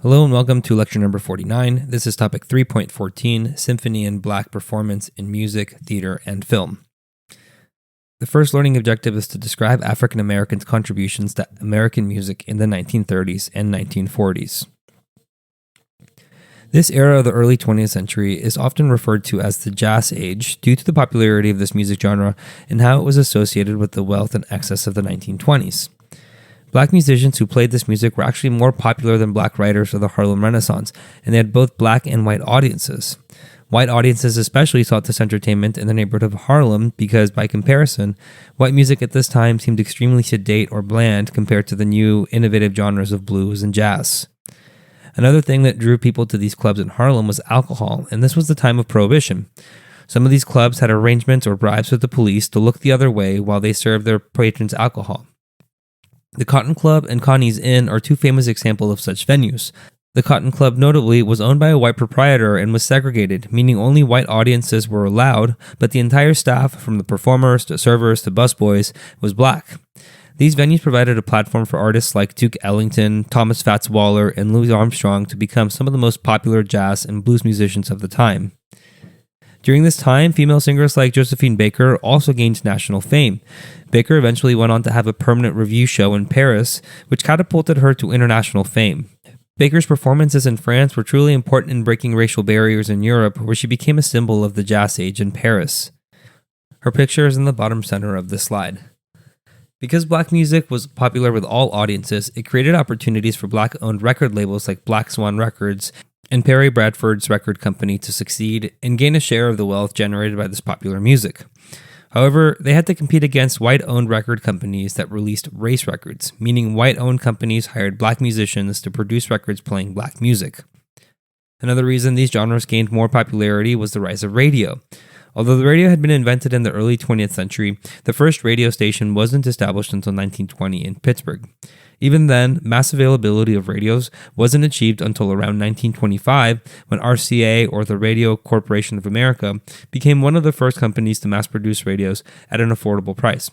Hello and welcome to lecture number 49. This is topic 3.14, Symphony and Black Performance in Music, Theater, and Film. The first learning objective is to describe African Americans' contributions to American music in the 1930s and 1940s. This era of the early 20th century is often referred to as the Jazz Age due to the popularity of this music genre and how it was associated with the wealth and excess of the 1920s. Black musicians who played this music were actually more popular than black writers of the Harlem Renaissance, and they had both black and white audiences. White audiences especially sought this entertainment in the neighborhood of Harlem because, by comparison, white music at this time seemed extremely sedate or bland compared to the new, innovative genres of blues and jazz. Another thing that drew people to these clubs in Harlem was alcohol, and this was the time of Prohibition. Some of these clubs had arrangements or bribes with the police to look the other way while they served their patrons alcohol. The Cotton Club and Connie's Inn are two famous examples of such venues. The Cotton Club, notably, was owned by a white proprietor and was segregated, meaning only white audiences were allowed, but the entire staff, from the performers to servers to busboys, was black. These venues provided a platform for artists like Duke Ellington, Thomas Fats Waller, and Louis Armstrong to become some of the most popular jazz and blues musicians of the time. During this time, female singers like Josephine Baker also gained national fame. Baker eventually went on to have a permanent revue show in Paris, which catapulted her to international fame. Baker's performances in France were truly important in breaking racial barriers in Europe, where she became a symbol of the Jazz Age in Paris. Her picture is in the bottom center of this slide. Because black music was popular with all audiences, it created opportunities for black-owned record labels like Black Swan Records and Perry Bradford's record company to succeed and gain a share of the wealth generated by this popular music. However, they had to compete against white-owned record companies that released race records, meaning white-owned companies hired black musicians to produce records playing black music. Another reason these genres gained more popularity was the rise of radio. Although the radio had been invented in the early 20th century, the first radio station wasn't established until 1920 in Pittsburgh. Even then, mass availability of radios wasn't achieved until around 1925, when RCA, or the Radio Corporation of America, became one of the first companies to mass-produce radios at an affordable price.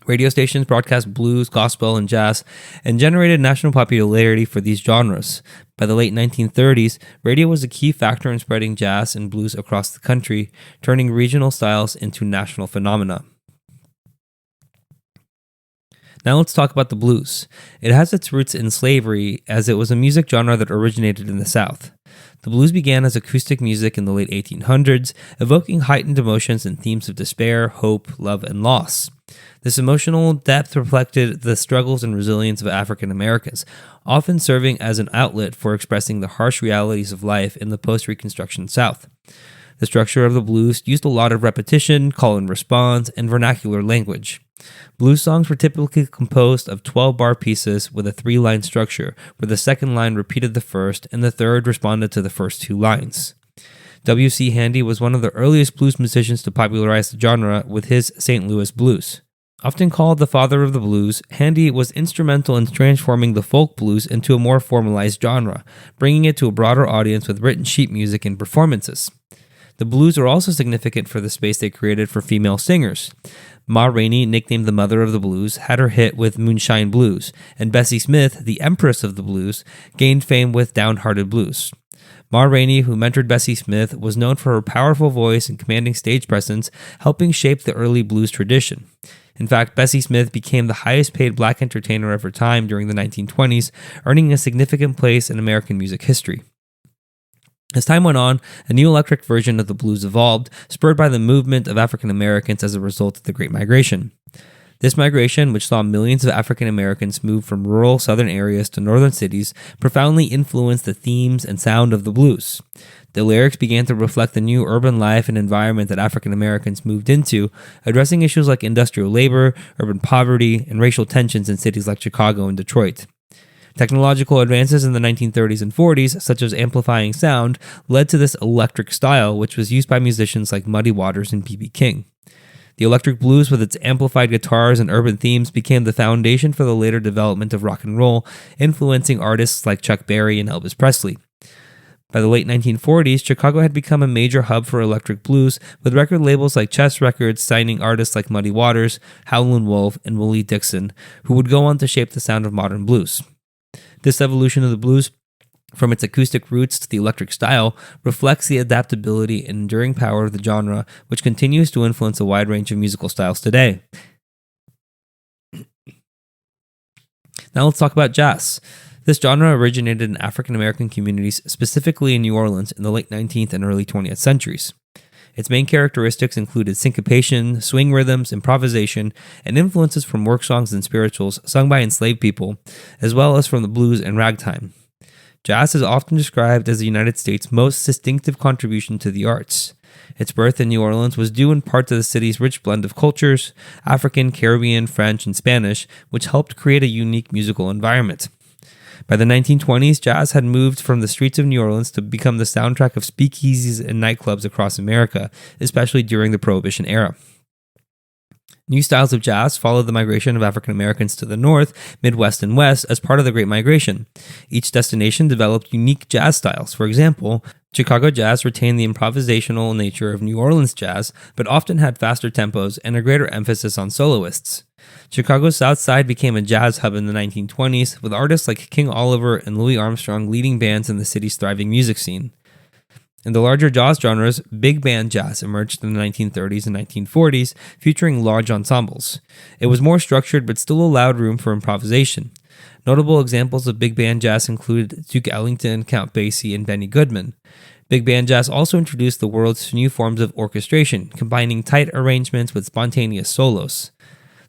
Radio stations broadcast blues, gospel, and jazz, and generated national popularity for these genres. By the late 1930s, radio was a key factor in spreading jazz and blues across the country, turning regional styles into national phenomena. Now let's talk about the blues. It has its roots in slavery, as it was a music genre that originated in the South. The blues began as acoustic music in the late 1800s, evoking heightened emotions and themes of despair, hope, love, and loss. This emotional depth reflected the struggles and resilience of African Americans, often serving as an outlet for expressing the harsh realities of life in the post-Reconstruction South. The structure of the blues used a lot of repetition, call and response, and vernacular language. Blues songs were typically composed of 12-bar pieces with a 3-line structure, where the second line repeated the first and the third responded to the first 2 lines. W.C. Handy was one of the earliest blues musicians to popularize the genre with his St. Louis blues. Often called the father of the blues, Handy was instrumental in transforming the folk blues into a more formalized genre, bringing it to a broader audience with written sheet music and performances. The blues are also significant for the space they created for female singers. Ma Rainey, nicknamed the mother of the blues, had her hit with Moonshine Blues, and Bessie Smith, the empress of the blues, gained fame with Downhearted Blues. Ma Rainey, who mentored Bessie Smith, was known for her powerful voice and commanding stage presence, helping shape the early blues tradition. In fact, Bessie Smith became the highest-paid black entertainer of her time during the 1920s, earning a significant place in American music history. As time went on, a new electric version of the blues evolved, spurred by the movement of African Americans as a result of the Great Migration. This migration, which saw millions of African Americans move from rural southern areas to northern cities, profoundly influenced the themes and sound of the blues. The lyrics began to reflect the new urban life and environment that African Americans moved into, addressing issues like industrial labor, urban poverty, and racial tensions in cities like Chicago and Detroit. Technological advances in the 1930s and 40s, such as amplifying sound, led to this electric style, which was used by musicians like Muddy Waters and B.B. King. The electric blues, with its amplified guitars and urban themes, became the foundation for the later development of rock and roll, influencing artists like Chuck Berry and Elvis Presley. By the late 1940s, Chicago had become a major hub for electric blues, with record labels like Chess Records signing artists like Muddy Waters, Howlin' Wolf, and Willie Dixon, who would go on to shape the sound of modern blues. This evolution of the blues from its acoustic roots to the electric style, reflects the adaptability and enduring power of the genre, which continues to influence a wide range of musical styles today. Now let's talk about jazz. This genre originated in African American communities, specifically in New Orleans, in the late 19th and early 20th centuries. Its main characteristics included syncopation, swing rhythms, improvisation, and influences from work songs and spirituals sung by enslaved people, as well as from the blues and ragtime. Jazz is often described as the United States' most distinctive contribution to the arts. Its birth in New Orleans was due in part to the city's rich blend of cultures, African, Caribbean, French, and Spanish, which helped create a unique musical environment. By the 1920s, jazz had moved from the streets of New Orleans to become the soundtrack of speakeasies and nightclubs across America, especially during the Prohibition era. New styles of jazz followed the migration of African Americans to the North, Midwest, and West as part of the Great Migration. Each destination developed unique jazz styles. For example, Chicago jazz retained the improvisational nature of New Orleans jazz, but often had faster tempos and a greater emphasis on soloists. Chicago's South Side became a jazz hub in the 1920s, with artists like King Oliver and Louis Armstrong leading bands in the city's thriving music scene. In the larger jazz genres, big band jazz emerged in the 1930s and 1940s, featuring large ensembles. It was more structured but still allowed room for improvisation. Notable examples of big band jazz include Duke Ellington, Count Basie, and Benny Goodman. Big band jazz also introduced the world's new forms of orchestration, combining tight arrangements with spontaneous solos.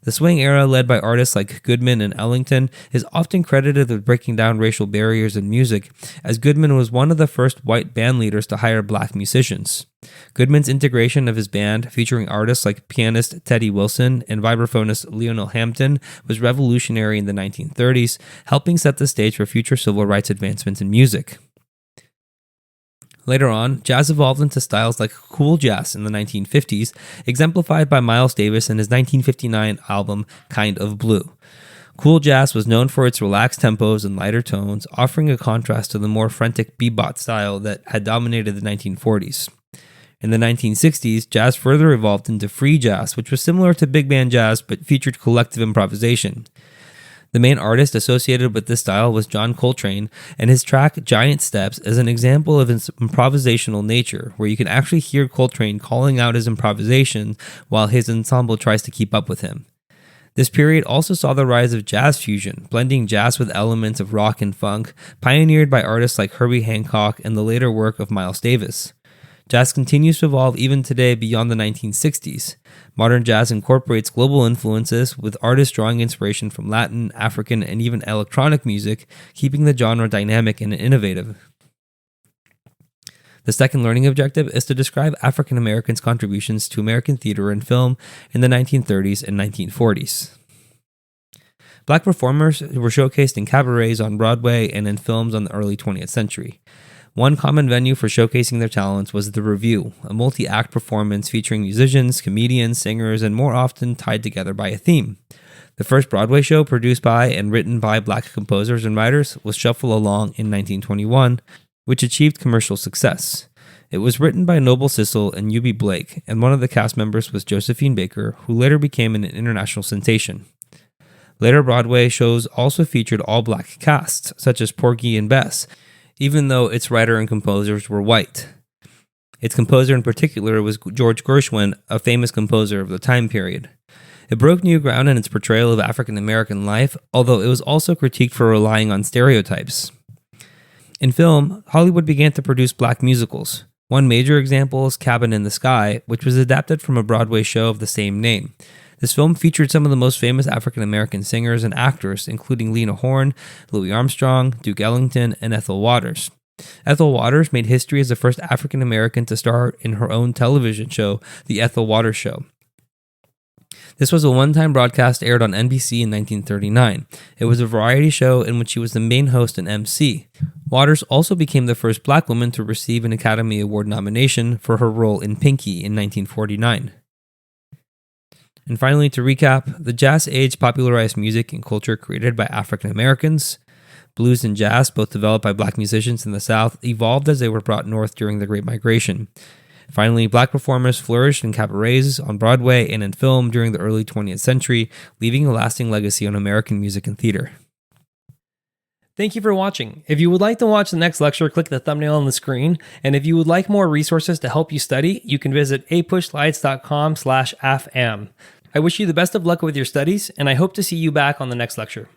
The swing era, led by artists like Goodman and Ellington, is often credited with breaking down racial barriers in music, as Goodman was one of the first white band leaders to hire black musicians. Goodman's integration of his band, featuring artists like pianist Teddy Wilson and vibraphonist Lionel Hampton, was revolutionary in the 1930s, helping set the stage for future civil rights advancements in music. Later on, jazz evolved into styles like cool jazz in the 1950s, exemplified by Miles Davis in his 1959 album Kind of Blue. Cool jazz was known for its relaxed tempos and lighter tones, offering a contrast to the more frantic bebop style that had dominated the 1940s. In the 1960s, jazz further evolved into free jazz, which was similar to big band jazz but featured collective improvisation. The main artist associated with this style was John Coltrane, and his track Giant Steps is an example of its improvisational nature, where you can actually hear Coltrane calling out his improvisation while his ensemble tries to keep up with him. This period also saw the rise of jazz fusion, blending jazz with elements of rock and funk, pioneered by artists like Herbie Hancock and the later work of Miles Davis. Jazz continues to evolve even today beyond the 1960s. Modern jazz incorporates global influences, with artists drawing inspiration from Latin, African, and even electronic music, keeping the genre dynamic and innovative. The second learning objective is to describe African Americans' contributions to American theater and film in the 1930s and 1940s. Black performers were showcased in cabarets on Broadway and in films on the early 20th century. One common venue for showcasing their talents was the Revue, a multi-act performance featuring musicians, comedians, singers, and more often tied together by a theme. The first Broadway show produced by and written by black composers and writers was Shuffle Along in 1921, which achieved commercial success. It was written by Noble Sissle and Eubie Blake, and one of the cast members was Josephine Baker, who later became an international sensation. Later Broadway shows also featured all-black casts, such as Porgy and Bess, even though its writer and composers were white. Its composer in particular was George Gershwin, a famous composer of the time period. It broke new ground in its portrayal of African American life, although it was also critiqued for relying on stereotypes. In film, Hollywood began to produce black musicals. One major example is Cabin in the Sky, which was adapted from a Broadway show of the same name. This film featured some of the most famous African American singers and actors, including Lena Horne, Louis Armstrong, Duke Ellington, and Ethel Waters. Ethel Waters made history as the first African American to star in her own television show, The Ethel Waters Show. This was a one-time broadcast aired on NBC in 1939. It was a variety show in which she was the main host and MC. Waters also became the first black woman to receive an Academy Award nomination for her role in Pinky in 1949. And finally, to recap, the jazz age popularized music and culture created by African Americans. Blues and jazz, both developed by black musicians in the South, evolved as they were brought north during the Great Migration. Finally, black performers flourished in cabarets, on Broadway, and in film during the early 20th century, leaving a lasting legacy on American music and theater. Thank you for watching. If you would like to watch the next lecture, click the thumbnail on the screen. And if you would like more resources to help you study, you can visit apushslides.com/AFAM. I wish you the best of luck with your studies, and I hope to see you back on the next lecture.